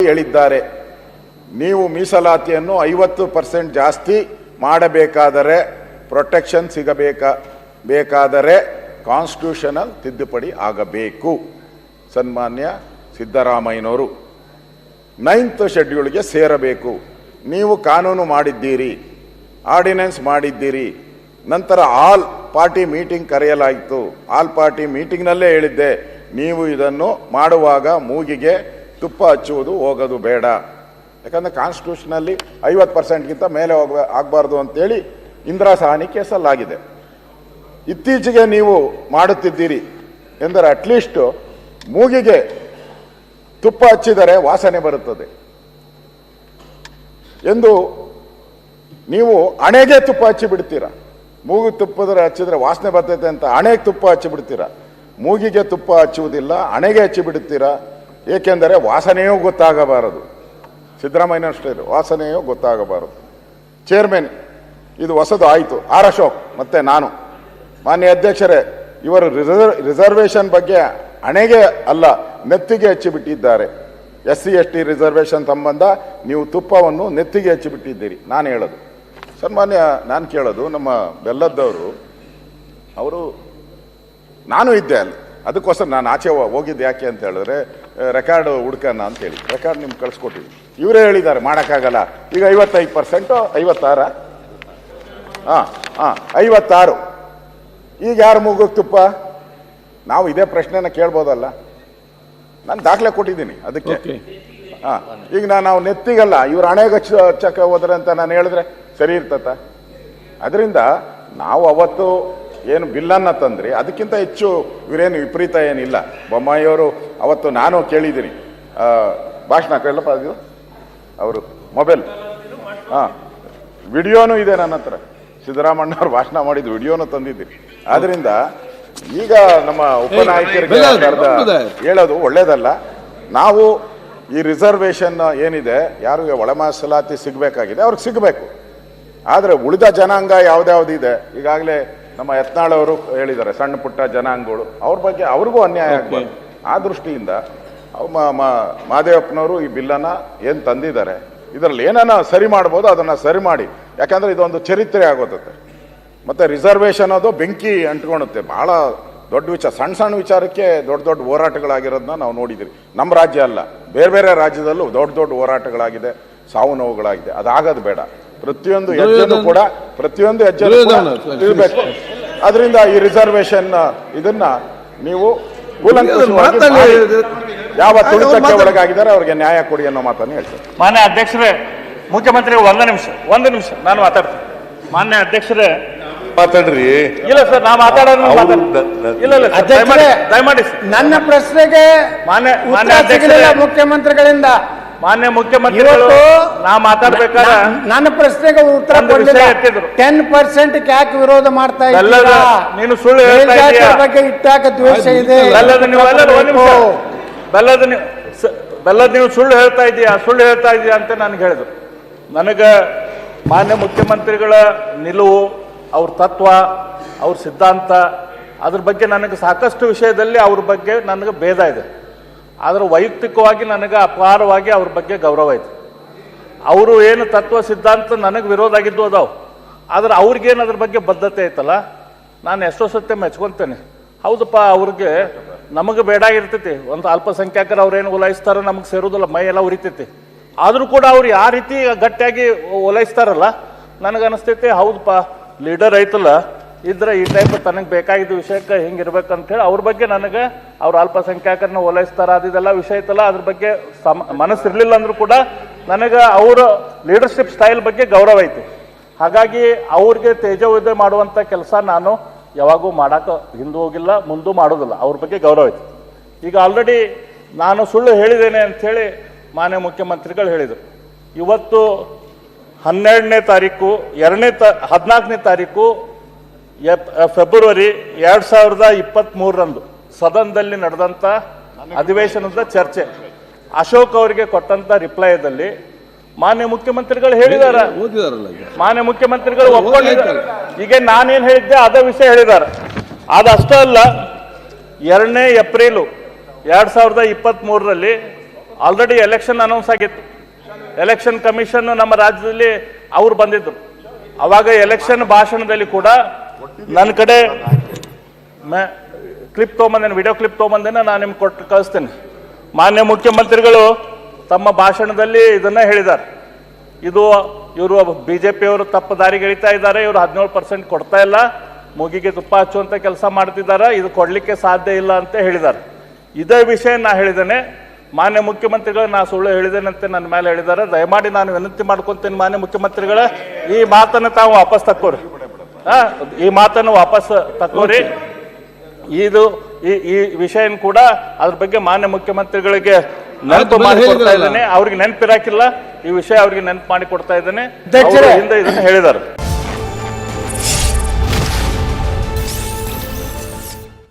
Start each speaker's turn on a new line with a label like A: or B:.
A: ಹೇಳಿದ್ದಾರೆ. ನೀವು ಮೀಸಲಾತಿಯನ್ನು 50% ಜಾಸ್ತಿ ಮಾಡಬೇಕಾದರೆ, ಪ್ರೊಟೆಕ್ಷನ್ ಸಿಗಬೇಕಾದರೆ ಕಾನ್ಸ್ಟಿಟ್ಯೂಷನಲ್ ತಿದ್ದುಪಡಿ ಆಗಬೇಕು. ಸನ್ಮಾನ್ಯ ಸಿದ್ದರಾಮಯ್ಯನವರು 9th ಶೆಡ್ಯೂಲ್ಗೆ ಸೇರಬೇಕು. ನೀವು ಕಾನೂನು ಮಾಡಿದ್ದೀರಿ, ಆರ್ಡಿನೆನ್ಸ್ ಮಾಡಿದ್ದೀರಿ, ನಂತರ ಆಲ್ ಪಾರ್ಟಿ ಮೀಟಿಂಗ್ ಕರೆಯಲಾಯಿತು. ಆಲ್ ಪಾರ್ಟಿ ಮೀಟಿಂಗ್ನಲ್ಲೇ ಹೇಳಿದ್ದೆ, ನೀವು ಇದನ್ನು ಮಾಡುವಾಗ ಮೂಗಿಗೆ ತುಪ್ಪ ಹಚ್ಚುವುದು ಹೋಗೋದು ಬೇಡ. ಯಾಕಂದರೆ ಕಾನ್ಸ್ಟಿಟ್ಯೂಷನಲ್ಲಿ 50%ಗಿಂತ ಮೇಲೆ ಆಗಬಾರ್ದು ಅಂತೇಳಿ ಇಂದಿರಾ ಸಹಾನಿ ಕೇಸಲ್ಲಾಗಿದೆ. ಇತ್ತೀಚೆಗೆ ನೀವು ಮಾಡುತ್ತಿದ್ದೀರಿ ಎಂದರೆ ಅಟ್ಲೀಸ್ಟ್ ಮೂಗಿಗೆ ತುಪ್ಪ ಹಚ್ಚಿದರೆ ವಾಸನೆ ಬರುತ್ತದೆ ಎಂದು ನೀವು ಹಣೆಗೆ ತುಪ್ಪ ಹಚ್ಚಿ ಬಿಡ್ತೀರಾ. ಮೂಗು ತುಪ್ಪದರೆ ಹಚ್ಚಿದ್ರೆ ವಾಸನೆ ಬರ್ತೈತೆ ಅಂತ ಹಣೆಗೆ ತುಪ್ಪ ಹಚ್ಚಿ ಬಿಡ್ತೀರಾ. ಮೂಗಿಗೆ ತುಪ್ಪ ಹಚ್ಚುವುದಿಲ್ಲ, ಹಣೆಗೆ ಹಚ್ಚಿ ಬಿಡುತ್ತೀರಾ. ಏಕೆಂದರೆ ವಾಸನೆಯೂ ಗೊತ್ತಾಗಬಾರದು. ಸಿದ್ದರಾಮಯ್ಯನಷ್ಟೇ ವಾಸನೆಯೂ ಗೊತ್ತಾಗಬಾರದು. ಚೇರ್ಮನ್ ಇದು ಹೊಸದು ಆಯಿತು. ಆರ್ ಅಶೋಕ್ ಮತ್ತೆ ನಾನು, ಮಾನ್ಯ ಅಧ್ಯಕ್ಷರೇ, ಇವರು ರಿಸರ್ವೇಷನ್ ಬಗ್ಗೆ ಹಣೆಗೆ ಅಲ್ಲ ನೆತ್ತಿಗೆ ಹಚ್ಚಿಬಿಟ್ಟಿದ್ದಾರೆ. SC ST ರಿಸರ್ವೇಷನ್ ಸಂಬಂಧ ನೀವು ತುಪ್ಪವನ್ನು ನೆತ್ತಿಗೆ ಹಚ್ಚಿಬಿಟ್ಟಿದ್ದೀರಿ. ನಾನು ಹೇಳೋದು ಸನ್ಮಾನ್ಯ, ನಾನು ಕೇಳೋದು ನಮ್ಮ ಬೆಲ್ಲದ್ದವರು, ಅವರು ನಾನು ಇದ್ದೆ ಅಲ್ಲಿ, ಅದಕ್ಕೋಸ್ಕರ ನಾನು ಆಚೆ ಹೋಗಿದ್ದು ಯಾಕೆ ಅಂತ ಹೇಳಿದ್ರೆ ರೆಕಾರ್ಡ್ ಹುಡ್ಕೋಣ ಅಂತೇಳಿ ರೆಕಾರ್ಡ್ ನಿಮ್ಗೆ ಕಳಿಸ್ಕೊಟ್ಟಿದ್ವಿ. ಇವರೇ ಹೇಳಿದ್ದಾರೆ ಮಾಡೋಕ್ಕಾಗಲ್ಲ. ಈಗ 55%, 56 56. ಈಗ ಯಾರು ಮೂಗೋಗಿ ತುಪ್ಪ? ನಾವು ಇದೇ ಪ್ರಶ್ನೆನ ಕೇಳ್ಬೋದಲ್ಲ. ನಾನು ದಾಖಲೆ ಕೊಟ್ಟಿದ್ದೀನಿ ಅದಕ್ಕೆ. ಈಗ ನಾವು ನೆತ್ತಿಗಲ್ಲ, ಇವ್ರು ಹಣೆಗೆ ಹಚ್ಚಕ್ಕೆ ಹೋದ್ರೆ ಅಂತ ನಾನು ಹೇಳಿದ್ರೆ ಸರಿ ಇರ್ತತ? ಅದರಿಂದ ನಾವು ಅವತ್ತು ಏನು ಬಿಲ್ಲನ್ನು ತಂದ್ರಿ, ಅದಕ್ಕಿಂತ ಹೆಚ್ಚು ಇವರೇನು ವಿಪರೀತ ಏನಿಲ್ಲ. ಬೊಮ್ಮಾಯಿಯವರು ಅವತ್ತು ನಾನು ಕೇಳಿದ್ದೀನಿ, ಭಾಷಣ ಕೇಳಪ್ಪ, ಅದು ಅವರು ಮೊಬೈಲ್ ವಿಡಿಯೋನೂ ಇದೆ ನನ್ನ ಹತ್ರ. ಸಿದ್ದರಾಮಣ್ಣವ್ರು ಭಾಷಣ ಮಾಡಿದ ವಿಡಿಯೋನು ತಂದಿದ್ದೀರಿ. ಆದ್ರಿಂದ ಈಗ ನಮ್ಮ ಉಪನಾಯಕರಿಗೆ ಹೇಳೋದು ಒಳ್ಳೇದಲ್ಲ. ನಾವು ಈ ರಿಸರ್ವೇಷನ್ ಏನಿದೆ, ಯಾರಿಗೆ ಒಳ ಮೀಸಲಾತಿ ಸಿಗಬೇಕಾಗಿದೆ ಅವ್ರಿಗೆ ಸಿಗಬೇಕು. ಆದರೆ ಉಳಿದ ಜನಾಂಗ ಯಾವ್ದಾವ್ದಿದೆ, ಈಗಾಗಲೇ ನಮ್ಮ ಯತ್ನಾಳ್ ಅವರು ಹೇಳಿದ್ದಾರೆ, ಸಣ್ಣ ಪುಟ್ಟ ಜನಾಂಗಗಳು, ಅವ್ರ ಬಗ್ಗೆ ಅವ್ರಿಗೂ ಅನ್ಯಾಯ ಆಗ್ಬಾರ್ದು. ಆ ದೃಷ್ಟಿಯಿಂದ ಮಹದೇವಪ್ಪನವರು ಈ ಬಿಲ್ಲನ್ನು ಏನು ತಂದಿದ್ದಾರೆ, ಇದರಲ್ಲಿ ಏನನ್ನ ಸರಿ ಮಾಡ್ಬೋದು ಅದನ್ನು ಸರಿ ಮಾಡಿ. ಯಾಕಂದರೆ ಇದೊಂದು ಚರಿತ್ರೆ ಆಗೋತತೆ. ಮತ್ತು ರಿಸರ್ವೇಷನ್ ಅದು ಬೆಂಕಿ ಅಂಟ್ಕೊಳುತ್ತೆ. ಭಾಳ ದೊಡ್ಡ ವಿಚಾರ, ಸಣ್ಣ ಸಣ್ಣ ವಿಚಾರಕ್ಕೆ ದೊಡ್ಡ ದೊಡ್ಡ ಹೋರಾಟಗಳಾಗಿರೋದನ್ನ ನಾವು ನೋಡಿದ್ದೀವಿ. ನಮ್ಮ ರಾಜ್ಯ ಅಲ್ಲ, ಬೇರೆ ಬೇರೆ ರಾಜ್ಯದಲ್ಲೂ ದೊಡ್ಡ ದೊಡ್ಡ ಹೋರಾಟಗಳಾಗಿದೆ, ಸಾವು ನೋವುಗಳಾಗಿದೆ. ಅದಾಗೋದು ಬೇಡ. ಪ್ರತಿಯೊಂದು ಹೆಜ್ಜೆನೂ ಕೂಡ ಇರಬೇಕು. ಅದರಿಂದ ಈ ರಿಸರ್ವೇಷನ್ ಇದನ್ನ ನೀವು ಯಾವ ತುಳಿತಕ್ಕೆ ಒಳಗಾಗಿದ್ದಾರೆ ಅವ್ರಿಗೆ ನ್ಯಾಯ ಕೊಡಿ ಅನ್ನೋ ಮಾತನ್ನು ಹೇಳ್ತಾರೆ.
B: ಮಾನ್ಯ ಅಧ್ಯಕ್ಷರೇ, ಮುಖ್ಯಮಂತ್ರಿ ಒಂದು ನಿಮಿಷ ನಾನು ಮಾತಾಡ್ತೀನಿ. ಮಾನ್ಯ ಅಧ್ಯಕ್ಷರೇ
C: ಮಾತಾಡ್ರಿ.
B: ಇಲ್ಲ ಸರ್, ನಾ ಮಾತಾಡೋದು ಇಲ್ಲ ದಯಮಾಡಿ
D: ನನ್ನ ಪ್ರಶ್ನೆಗೆ
B: ಮಾನ್ಯ ಅಧ್ಯಕ್ಷರೇ,
D: ಮುಖ್ಯಮಂತ್ರಿಗಳಿಂದ
B: ಮಾನ್ಯ ಮುಖ್ಯಮಂತ್ರಿಗಳು ನಾ ಮಾತಾಡ್ಬೇಕಾದ್ರೆ
D: ನನ್ನ ಪ್ರಶ್ನೆಗೆ ಉತ್ತರ ಕೊಡಲಿಲ್ಲ. 10% ಯಾಕೆ ವಿರೋಧ ಮಾಡ್ತಾ ಇದ್ದೀರಾ?
B: ನೀನು ಸುಳ್ಳು ಹೇಳ್ತಾ ಇದೀಯಾ?
D: ಬಗ್ಗೆ ಇಟ್ಟಾಕ ದ್ವೇಷ ಇದೆ.
B: ಬೆಲ್ಲದ ನೀವು ಸುಳ್ಳು ಹೇಳ್ತಾ ಇದೀಯಾ ಅಂತ ನನಗೆ ಹೇಳಿದ್ರು. ನನಗೆ ಮಾನ್ಯ ಮುಖ್ಯಮಂತ್ರಿಗಳ ನಿಲುವು, ಅವ್ರ ತತ್ವ, ಅವ್ರ ಸಿದ್ಧಾಂತ, ಅದ್ರ ಬಗ್ಗೆ ನನಗೆ ಸಾಕಷ್ಟು ವಿಷಯದಲ್ಲಿ ಅವ್ರ ಬಗ್ಗೆ ನನಗೆ ಭೇದ ಇದೆ. ಆದರೆ ವೈಯಕ್ತಿಕವಾಗಿ ನನಗೆ ಅಪಾರವಾಗಿ ಅವ್ರ ಬಗ್ಗೆ ಗೌರವ ಇದೆ. ಅವರು ಏನು ತತ್ವ ಸಿದ್ಧಾಂತ ನನಗೆ ವಿರೋಧ ಆಗಿದ್ದು ಅದಾವು, ಆದರೆ ಅವ್ರಿಗೇನು ಅದ್ರ ಬಗ್ಗೆ ಬದ್ಧತೆ ಐತಲ್ಲ, ನಾನು ಎಷ್ಟೋ ಸತ್ಯ ಮೆಚ್ಕೊತೇನೆ. ಹೌದಪ್ಪ, ಅವ್ರಿಗೆ ನಮಗೆ ಬೇಡಾಗಿರ್ತೈತಿ. ಒಂದು ಅಲ್ಪಸಂಖ್ಯಾತರು ಅವ್ರೇನು ಓಲೈಸ್ತಾರೋ ನಮಗೆ ಸೇರೋದಿಲ್ಲ, ಮೈ ಎಲ್ಲ ಉರಿತೈತಿ. ಆದರೂ ಕೂಡ ಅವ್ರು ಯಾವ ರೀತಿ ಗಟ್ಟಿಯಾಗಿ ಓಲೈಸ್ತಾರಲ್ಲ, ನನಗನ್ನಿಸ್ತೈತಿ ಹೌದಪ್ಪ, ಲೀಡರ್ ಐತಲ್ಲ ಇದ್ರೆ ಈ ಟೈಪ್ ತನಗೆ ಬೇಕಾಗಿದ್ದ ವಿಷಯಕ್ಕೆ ಹಿಂಗಿರ್ಬೇಕಂತೇಳಿ ಅವ್ರ ಬಗ್ಗೆ ನನಗೆ ಅವ್ರು ಅಲ್ಪಸಂಖ್ಯಾತರನ್ನ ಓಲೈಸ್ತಾರ ಅದೆಲ್ಲ ವಿಷಯ ಐತಲ್ಲ, ಅದ್ರ ಬಗ್ಗೆ ಮನಸ್ಸಿರ್ಲಿಲ್ಲ ಅಂದ್ರೂ ಕೂಡ ನನಗೆ ಅವರ ಲೀಡರ್ಶಿಪ್ ಸ್ಟೈಲ್ ಬಗ್ಗೆ ಗೌರವ ಐತಿ. ಹಾಗಾಗಿ ಅವ್ರಿಗೆ ತೇಜೋವಧೆ ಮಾಡುವಂಥ ಕೆಲಸ ನಾನು ಯಾವಾಗೂ ಮಾಡೋಕೆ ಹಿಂದೆ ಹೋಗಿಲ್ಲ, ಮುಂದೂ ಮಾಡೋದಿಲ್ಲ. ಅವ್ರ ಬಗ್ಗೆ ಗೌರವ ಐತಿ. ಈಗ ಆಲ್ರೆಡಿ ನಾನು ಸುಳ್ಳು ಹೇಳಿದ್ದೇನೆ ಅಂಥೇಳಿ ಮಾನ್ಯ ಮುಖ್ಯಮಂತ್ರಿಗಳು ಹೇಳಿದರು. ಇವತ್ತು 12ನೇ ತಾರೀಕು 14ನೇ ತಾರೀಕು ಫೆಬ್ರವರಿ 2023ರಂದು ಸದನದಲ್ಲಿ ನಡೆದಂಥ ಅಧಿವೇಶನದ ಚರ್ಚೆ, ಅಶೋಕ್ ಅವರಿಗೆ ಕೊಟ್ಟಂತ ರಿಪ್ಲೈದಲ್ಲಿ ಮಾನ್ಯ ಮುಖ್ಯಮಂತ್ರಿಗಳು ಹೇಳಿದ್ದಾರೆ, ಮಾನ್ಯ ಮುಖ್ಯಮಂತ್ರಿಗಳು ಒಪ್ಕೊಂಡಿದ್ದಾರೆ. ಈಗ ನಾನೇನು ಹೇಳಿದ್ದೆ ಅದೇ ವಿಷಯ ಹೇಳಿದ್ದಾರೆ. ಅದಷ್ಟೇ ಅಲ್ಲ, 2ನೇ ಏಪ್ರಿಲ್ 2023ರಲ್ಲಿ ಆಲ್ರೆಡಿ ಎಲೆಕ್ಷನ್ ಅನೌನ್ಸ್ ಆಗಿತ್ತು. ಎಲೆಕ್ಷನ್ ಕಮಿಷನ್ ನಮ್ಮ ರಾಜ್ಯದಲ್ಲಿ ಅವ್ರು ಬಂದಿದ್ರು. ಅವಾಗ ಎಲೆಕ್ಷನ್ ಭಾಷಣದಲ್ಲಿ ಕೂಡ ನನ್ನ ಕಡೆ ಕ್ಲಿಪ್ ತೊಗೊಂಬಂದೇನೆ, ವಿಡಿಯೋ ಕ್ಲಿಪ್ ತೊಗೊಂಬಂದೇನೆ, ನಾನು ನಿಮ್ಗೆ ಕೊಟ್ಟು ಕಳಿಸ್ತೇನೆ. ಮಾನ್ಯ ಮುಖ್ಯಮಂತ್ರಿಗಳು ತಮ್ಮ ಭಾಷಣದಲ್ಲಿ ಇದನ್ನ ಹೇಳಿದ್ದಾರೆ. ಇವರು ಬಿಜೆಪಿಯವರು ತಪ್ಪು ದಾರಿಗೆ ಎಳಿತಾ ಇದ್ದಾರೆ, ಇವರು 17% ಕೊಡ್ತಾ ಇಲ್ಲ, ಮೂಗಿಗೆ ತುಪ್ಪ ಹಚ್ಚುವಂತ ಕೆಲಸ ಮಾಡ್ತಿದ್ದಾರೆ, ಇದು ಕೊಡ್ಲಿಕ್ಕೆ ಸಾಧ್ಯ ಇಲ್ಲ ಅಂತ ಹೇಳಿದ್ದಾರೆ. ಇದೇ ವಿಷಯ ನಾ ಹೇಳಿದ್ದೇನೆ. ಮಾನ್ಯ ಮುಖ್ಯಮಂತ್ರಿಗಳು ನಾ ಸುಳ್ಳು ಹೇಳಿದ್ದೇನಂತೆ ನನ್ನ ಮೇಲೆ ಹೇಳಿದ್ದಾರೆ. ದಯಮಾಡಿ ನಾನು ವಿನಂತಿ ಮಾಡ್ಕೊಂತೇನೆ, ಮಾನ್ಯ ಮುಖ್ಯಮಂತ್ರಿಗಳೇ, ಈ ಮಾತನ್ನು ತಾವು ವಾಪಸ್ ತಕ್ಕೋರಿ. ಈ ಮಾತನ್ನು ವಾಪಸ್ ತಕ್ಕೋರಿ. ಈ ವಿಷಯ ಕೂಡ ಅದ್ರ ಬಗ್ಗೆ ಮಾನ್ಯ ಮುಖ್ಯಮಂತ್ರಿಗಳಿಗೆ ನೆನಪು ಮಾಡಿ ಕೊಡ್ತಾ ಇದ್ದೇನೆ. ಅವ್ರಿಗೆ ನೆನಪಿರಾಕಿಲ್ಲ, ಈ ವಿಷಯ ಅವ್ರಿಗೆ ನೆನಪು ಮಾಡಿ ಕೊಡ್ತಾ ಇದ್ದೇನೆ. ಹಿಂದೆ ಇದನ್ನ ಹೇಳಿದ್ದಾರೆ.